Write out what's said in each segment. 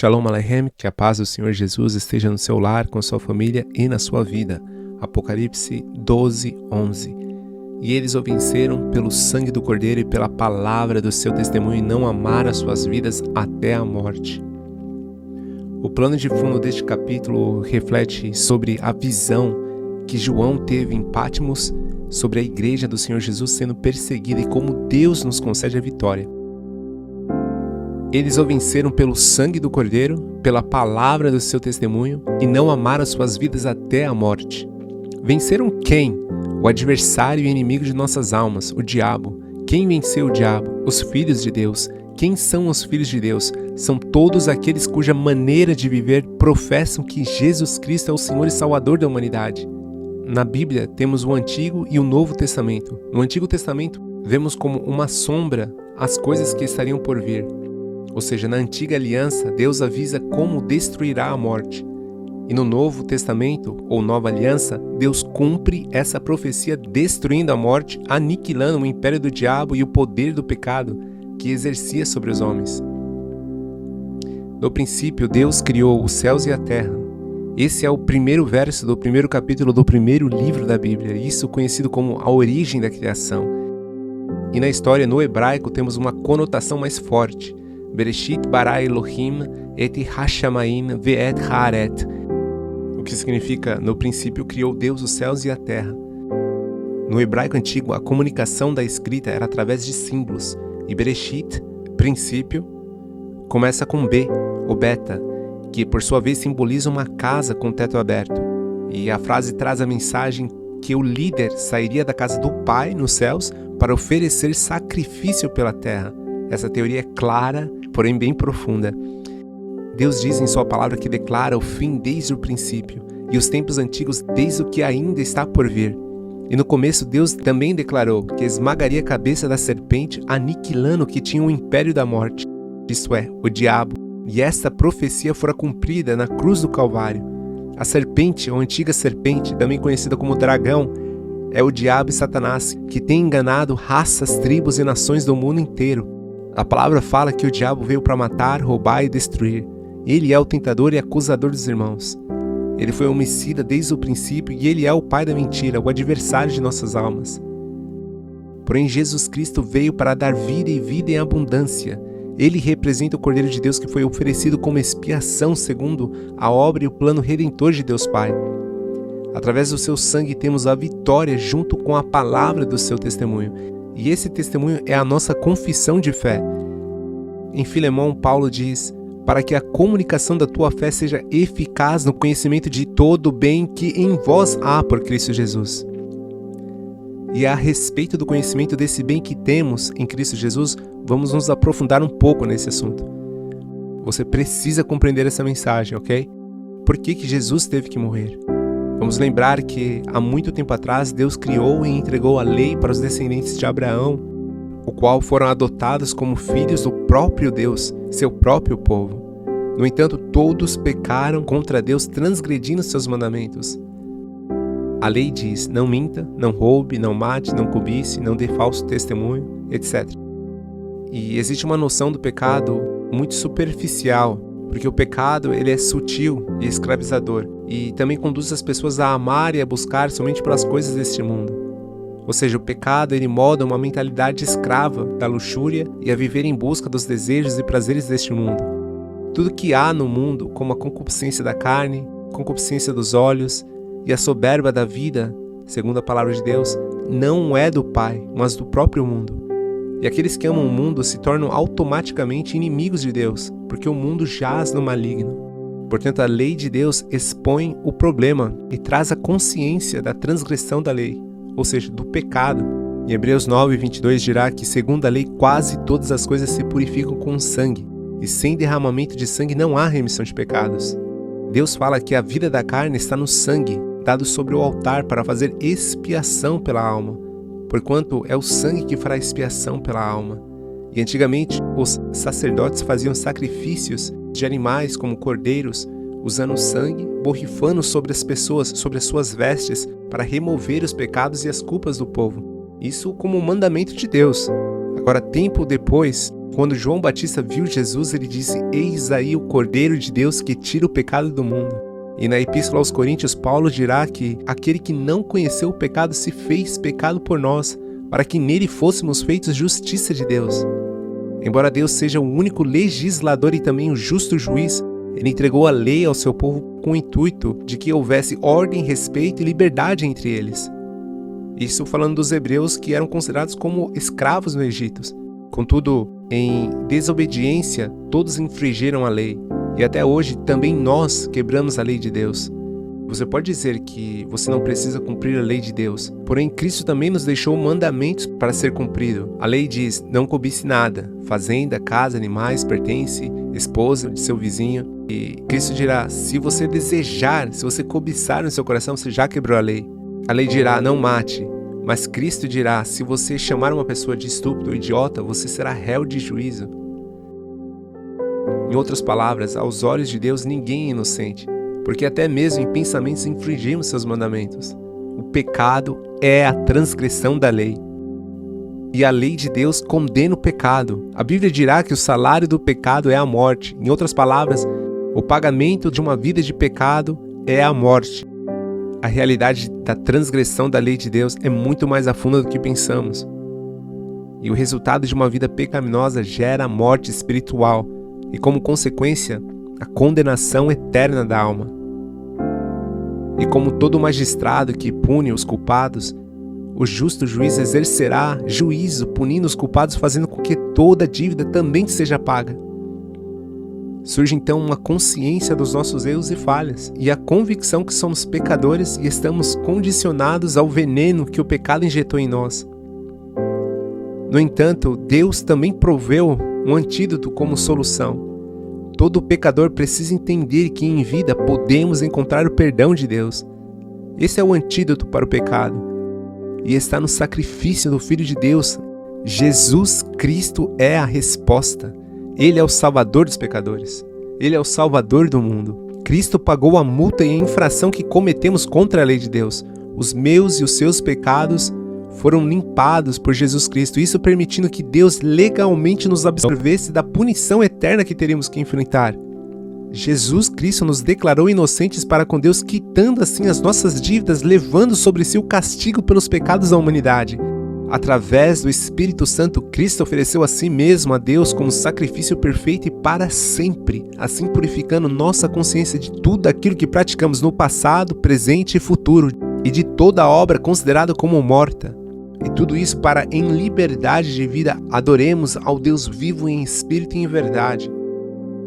Shalom Aleichem, que a paz do Senhor Jesus esteja no seu lar, com a sua família e na sua vida. Apocalipse 12:11. E eles o venceram pelo sangue do Cordeiro e pela palavra do seu testemunho, e não amaram as suas vidas até a morte. O plano de fundo deste capítulo reflete sobre a visão que João teve em Patmos sobre a igreja do Senhor Jesus sendo perseguida e como Deus nos concede a vitória. Eles o venceram pelo sangue do Cordeiro, pela palavra do seu testemunho, e não amaram suas vidas até a morte. Venceram quem? O adversário e inimigo de nossas almas, o diabo. Quem venceu o diabo? Os filhos de Deus. Quem são os filhos de Deus? São todos aqueles cuja maneira de viver professam que Jesus Cristo é o Senhor e Salvador da humanidade. Na Bíblia temos o Antigo e o Novo Testamento. No Antigo Testamento vemos como uma sombra as coisas que estariam por vir. Ou seja, na Antiga Aliança, Deus avisa como destruirá a morte. E no Novo Testamento, ou Nova Aliança, Deus cumpre essa profecia destruindo a morte, aniquilando o império do diabo e o poder do pecado que exercia sobre os homens. No princípio, Deus criou os céus e a terra. Esse é o primeiro verso do primeiro capítulo do primeiro livro da Bíblia, isso conhecido como a origem da criação. E na história, no hebraico, temos uma conotação mais forte. Bereshit bara Elohim et hashamayim ve'et haaret, o que significa, no princípio criou Deus os céus e a terra. No hebraico antigo, a comunicação da escrita era através de símbolos, e Bereshit, princípio, começa com B, ou beta, que por sua vez simboliza uma casa com teto aberto. E a frase traz a mensagem que o líder sairia da casa do Pai nos céus para oferecer sacrifício pela terra. Essa teoria é clara, porém bem profunda. Deus diz em sua palavra que declara o fim desde o princípio e os tempos antigos desde o que ainda está por vir. E no começo Deus também declarou que esmagaria a cabeça da serpente, aniquilando o que tinha o império da morte, isto é, o diabo. E esta profecia fora cumprida na cruz do Calvário. A serpente, ou antiga serpente, também conhecida como dragão, é o diabo e Satanás, que tem enganado raças, tribos e nações do mundo inteiro. A palavra fala que o diabo veio para matar, roubar e destruir. Ele é o tentador e acusador dos irmãos. Ele foi homicida desde o princípio e ele é o pai da mentira, o adversário de nossas almas. Porém, Jesus Cristo veio para dar vida e vida em abundância. Ele representa o Cordeiro de Deus que foi oferecido como expiação segundo a obra e o plano redentor de Deus Pai. Através do seu sangue temos a vitória junto com a palavra do seu testemunho. E esse testemunho é a nossa confissão de fé. Em Filemão, Paulo diz: para que a comunicação da tua fé seja eficaz no conhecimento de todo o bem que em vós há por Cristo Jesus. E a respeito do conhecimento desse bem que temos em Cristo Jesus, vamos nos aprofundar um pouco nesse assunto. Você precisa compreender essa mensagem, ok? Por que Jesus teve que morrer? Vamos lembrar que há muito tempo atrás Deus criou e entregou a lei para os descendentes de Abraão, o qual foram adotados como filhos do próprio Deus, seu próprio povo. No entanto, todos pecaram contra Deus, transgredindo seus mandamentos. A lei diz: não minta, não roube, não mate, não cobice, não dê falso testemunho, etc. E existe uma noção do pecado muito superficial, porque o pecado ele é sutil e escravizador, e também conduz as pessoas a amar e a buscar somente pelas coisas deste mundo. Ou seja, o pecado ele molda uma mentalidade escrava da luxúria e a viver em busca dos desejos e prazeres deste mundo. Tudo que há no mundo, como a concupiscência da carne, concupiscência dos olhos e a soberba da vida, segundo a palavra de Deus, não é do Pai, mas do próprio mundo. E aqueles que amam o mundo se tornam automaticamente inimigos de Deus, porque o mundo jaz no maligno. Portanto, a lei de Deus expõe o problema e traz a consciência da transgressão da lei, ou seja, do pecado. Em Hebreus 9:22 dirá que, segundo a lei, quase todas as coisas se purificam com sangue, e sem derramamento de sangue não há remissão de pecados. Deus fala que a vida da carne está no sangue, dado sobre o altar para fazer expiação pela alma, porquanto é o sangue que fará expiação pela alma. E antigamente, os sacerdotes faziam sacrifícios de animais como cordeiros, usando sangue, borrifando sobre as pessoas, sobre as suas vestes, para remover os pecados e as culpas do povo. Isso como um mandamento de Deus. Agora, tempo depois, Quando João Batista viu Jesus, ele disse: "Eis aí o Cordeiro de Deus que tira o pecado do mundo." E na Epístola aos Coríntios, Paulo dirá que aquele que não conheceu o pecado se fez pecado por nós, para que nele fôssemos feitos justiça de Deus. Embora Deus seja o único legislador e também o justo juiz, ele entregou a lei ao seu povo com o intuito de que houvesse ordem, respeito e liberdade entre eles. Isso falando dos hebreus que eram considerados como escravos no Egito. Contudo, em desobediência, todos infringiram a lei. E até hoje também nós quebramos a lei de Deus. Você pode dizer que você não precisa cumprir a lei de Deus, porém Cristo também nos deixou mandamentos para ser cumprido. A lei diz: não cobice nada, fazenda, casa, animais, pertence, esposa de seu vizinho. E Cristo dirá: se você desejar, se você cobiçar no seu coração, você já quebrou a lei. A lei dirá: não mate. Mas Cristo dirá: se você chamar uma pessoa de estúpido ou idiota, você será réu de juízo. Em outras palavras, aos olhos de Deus ninguém é inocente, porque até mesmo em pensamentos infringimos seus mandamentos. O pecado é a transgressão da lei. E a lei de Deus condena o pecado. A Bíblia dirá que o salário do pecado é a morte. Em outras palavras, o pagamento de uma vida de pecado é a morte. A realidade da transgressão da lei de Deus é muito mais a fundo do que pensamos. E o resultado de uma vida pecaminosa gera a morte espiritual e, como consequência, a condenação eterna da alma. E como todo magistrado que pune os culpados, o justo juiz exercerá juízo, punindo os culpados, fazendo com que toda dívida também seja paga. Surge então uma consciência dos nossos erros e falhas, e a convicção que somos pecadores e estamos condicionados ao veneno que o pecado injetou em nós. No entanto, Deus também proveu um antídoto como solução. Todo pecador precisa entender que em vida podemos encontrar o perdão de Deus. Esse é o antídoto para o pecado, e está no sacrifício do Filho de Deus. Jesus Cristo é a resposta. Ele é o Salvador dos pecadores. Ele é o Salvador do mundo. Cristo pagou a multa e a infração que cometemos contra a lei de Deus. Os meus e os seus pecados foram limpados por Jesus Cristo, isso permitindo que Deus legalmente nos absolvesse da punição eterna que teríamos que enfrentar. Jesus Cristo nos declarou inocentes para com Deus, quitando assim as nossas dívidas, levando sobre si o castigo pelos pecados da humanidade. Através do Espírito Santo, Cristo ofereceu a si mesmo a Deus como sacrifício perfeito e para sempre, assim purificando nossa consciência de tudo aquilo que praticamos no passado, presente e futuro, e de toda a obra considerada como morta. E tudo isso para, em liberdade de vida, adoremos ao Deus vivo em espírito e em verdade.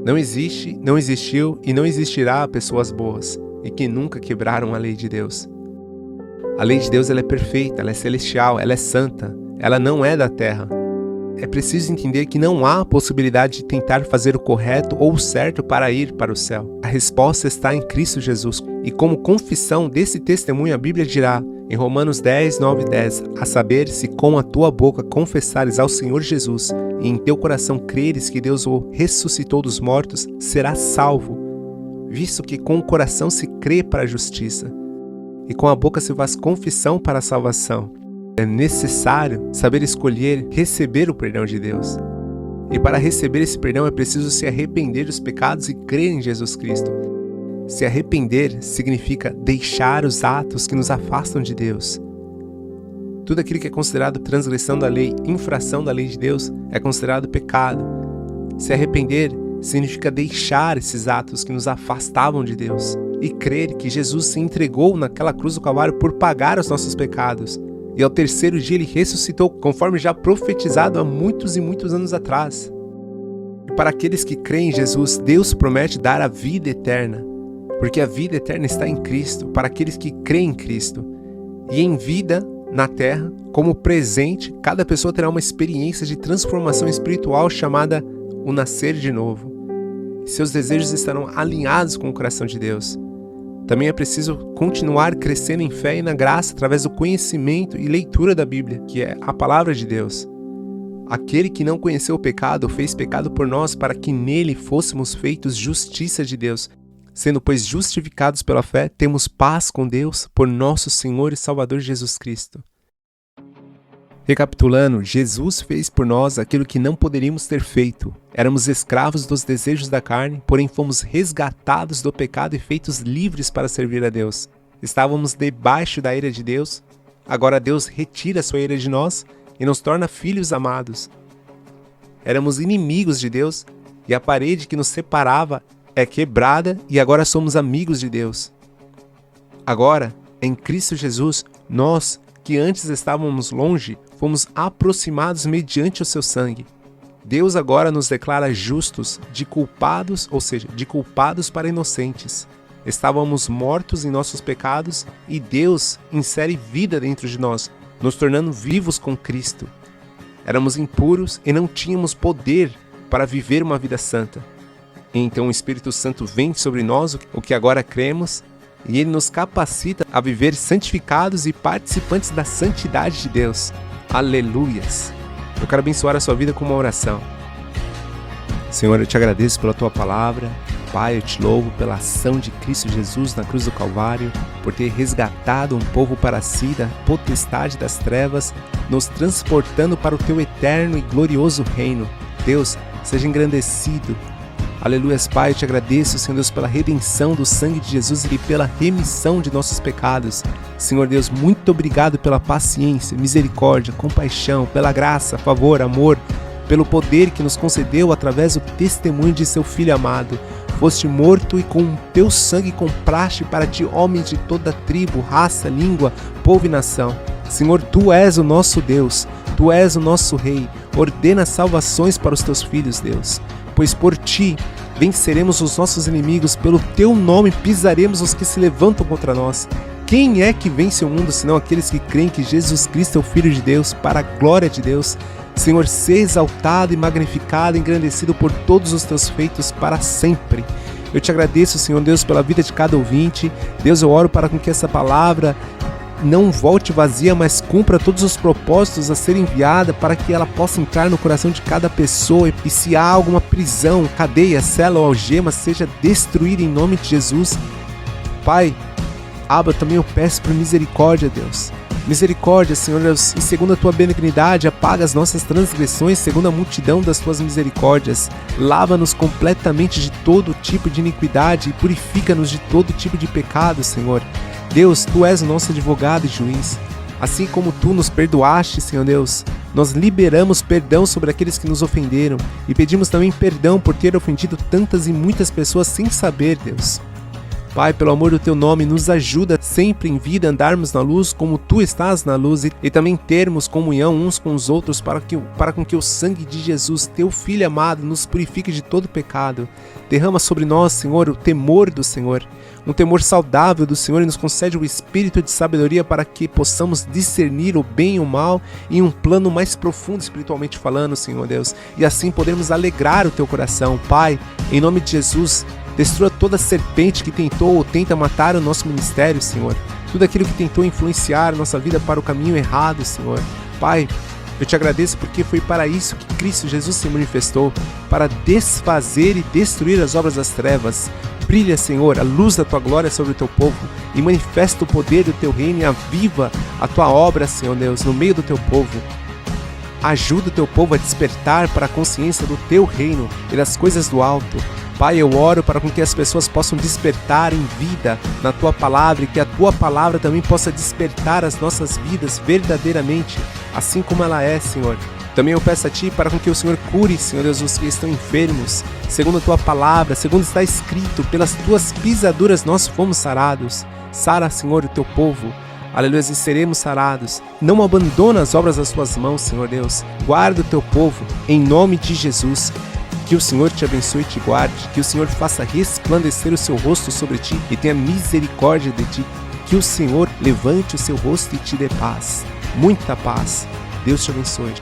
Não existe, não existiu e não existirá pessoas boas e que nunca quebraram a lei de Deus. A lei de Deus ela é perfeita, ela é celestial, ela é santa, ela não é da terra. É preciso entender que não há possibilidade de tentar fazer o correto ou o certo para ir para o céu. A resposta está em Cristo Jesus. E como confissão desse testemunho, a Bíblia dirá, em Romanos 10, 9 e 10, a saber, se com a tua boca confessares ao Senhor Jesus e em teu coração creres que Deus o ressuscitou dos mortos, serás salvo, visto que com o coração se crê para a justiça e com a boca se faz confissão para a salvação. É necessário saber escolher receber o perdão de Deus. E para receber esse perdão é preciso se arrepender dos pecados e crer em Jesus Cristo. Se arrepender significa deixar os atos que nos afastam de Deus. Tudo aquilo que é considerado transgressão da lei, infração da lei de Deus, é considerado pecado. Se arrepender significa deixar esses atos que nos afastavam de Deus e crer que Jesus se entregou naquela cruz do Calvário por pagar os nossos pecados. E ao terceiro dia ele ressuscitou, conforme já profetizado há muitos e muitos anos atrás. E para aqueles que creem em Jesus, Deus promete dar a vida eterna, porque a vida eterna está em Cristo, para aqueles que creem em Cristo. E em vida na terra, como presente, cada pessoa terá uma experiência de transformação espiritual chamada o nascer de novo. E seus desejos estarão alinhados com o coração de Deus. Também é preciso continuar crescendo em fé e na graça através do conhecimento e leitura da Bíblia, que é a palavra de Deus. Aquele que não conheceu o pecado fez pecado por nós para que nele fôssemos feitos justiça de Deus. Sendo, pois, justificados pela fé, temos paz com Deus por nosso Senhor e Salvador Jesus Cristo. Recapitulando, Jesus fez por nós aquilo que não poderíamos ter feito. Éramos escravos dos desejos da carne, porém fomos resgatados do pecado e feitos livres para servir a Deus. Estávamos debaixo da ira de Deus, agora Deus retira a sua ira de nós e nos torna filhos amados. Éramos inimigos de Deus e a parede que nos separava é quebrada e agora somos amigos de Deus. Agora, em Cristo Jesus, nós que antes estávamos longe, fomos aproximados mediante o seu sangue. Deus agora nos declara justos, de culpados, ou seja, de culpados para inocentes. Estávamos mortos em nossos pecados e Deus insere vida dentro de nós, nos tornando vivos com Cristo. Éramos impuros e não tínhamos poder para viver uma vida santa. Então o Espírito Santo vem sobre nós, o que agora cremos, e Ele nos capacita a viver santificados e participantes da santidade de Deus. Aleluias! Eu quero abençoar a sua vida com uma oração. Senhor, eu te agradeço pela tua palavra. Pai, eu te louvo pela ação de Cristo Jesus na cruz do Calvário, por ter resgatado um povo para si da potestade das trevas, nos transportando para o teu eterno e glorioso reino. Deus, seja engrandecido. Aleluias, Pai, eu te agradeço, Senhor Deus, pela redenção do sangue de Jesus e pela remissão de nossos pecados. Senhor Deus, muito obrigado pela paciência, misericórdia, compaixão, pela graça, favor, amor, pelo poder que nos concedeu através do testemunho de seu Filho amado. Foste morto e com o teu sangue compraste para ti homens de toda tribo, raça, língua, povo e nação. Senhor, tu és o nosso Deus, tu és o nosso Rei. Ordena salvações para os teus filhos, Deus. Pois por ti venceremos os nossos inimigos, pelo teu nome pisaremos os que se levantam contra nós. Quem é que vence o mundo, senão aqueles que creem que Jesus Cristo é o Filho de Deus, para a glória de Deus? Senhor, seja exaltado e magnificado, engrandecido por todos os teus feitos para sempre. Eu te agradeço, Senhor Deus, pela vida de cada ouvinte. Deus, eu oro para que essa palavra não volte vazia, mas cumpra todos os propósitos a ser enviada, para que ela possa entrar no coração de cada pessoa, e se há alguma prisão, cadeia, cela ou algema, seja destruída em nome de Jesus. Pai, Abba, também eu peço por misericórdia, Deus. Misericórdia, Senhor Deus, e segundo a tua benignidade, apaga as nossas transgressões, segundo a multidão das tuas misericórdias. Lava-nos completamente de todo tipo de iniquidade e purifica-nos de todo tipo de pecado, Senhor. Deus, tu és o nosso advogado e juiz. Assim como tu nos perdoaste, Senhor Deus, nós liberamos perdão sobre aqueles que nos ofenderam e pedimos também perdão por ter ofendido tantas e muitas pessoas sem saber, Deus. Pai, pelo amor do teu nome, nos ajuda sempre em vida a andarmos na luz como tu estás na luz e também termos comunhão uns com os outros para com que o sangue de Jesus, teu Filho amado, nos purifique de todo pecado. Derrama sobre nós, Senhor, o temor do Senhor, um temor saudável do Senhor, e nos concede o espírito de sabedoria para que possamos discernir o bem e o mal em um plano mais profundo espiritualmente falando, Senhor Deus, e assim podermos alegrar o teu coração. Pai, em nome de Jesus, destrua toda serpente que tentou ou tenta matar o nosso ministério, Senhor. Tudo aquilo que tentou influenciar a nossa vida para o caminho errado, Senhor. Pai, eu te agradeço porque foi para isso que Cristo Jesus se manifestou, para desfazer e destruir as obras das trevas. Brilha, Senhor, a luz da tua glória sobre o teu povo e manifesta o poder do teu reino e aviva a tua obra, Senhor Deus, no meio do teu povo. Ajuda o teu povo a despertar para a consciência do teu reino e das coisas do alto. Pai, eu oro para que as pessoas possam despertar em vida na tua palavra e que a tua palavra também possa despertar as nossas vidas verdadeiramente, assim como ela é, Senhor. Também eu peço a ti para que o Senhor cure, Senhor Deus, os que estão enfermos, segundo a tua palavra, segundo está escrito, pelas tuas pisaduras nós fomos sarados. Sara, Senhor, o teu povo. Aleluia, e seremos sarados. Não abandona as obras das tuas mãos, Senhor Deus. Guarda o teu povo, em nome de Jesus. Que o Senhor te abençoe e te guarde, que o Senhor faça resplandecer o seu rosto sobre ti e tenha misericórdia de ti. Que o Senhor levante o seu rosto e te dê paz, muita paz. Deus te abençoe.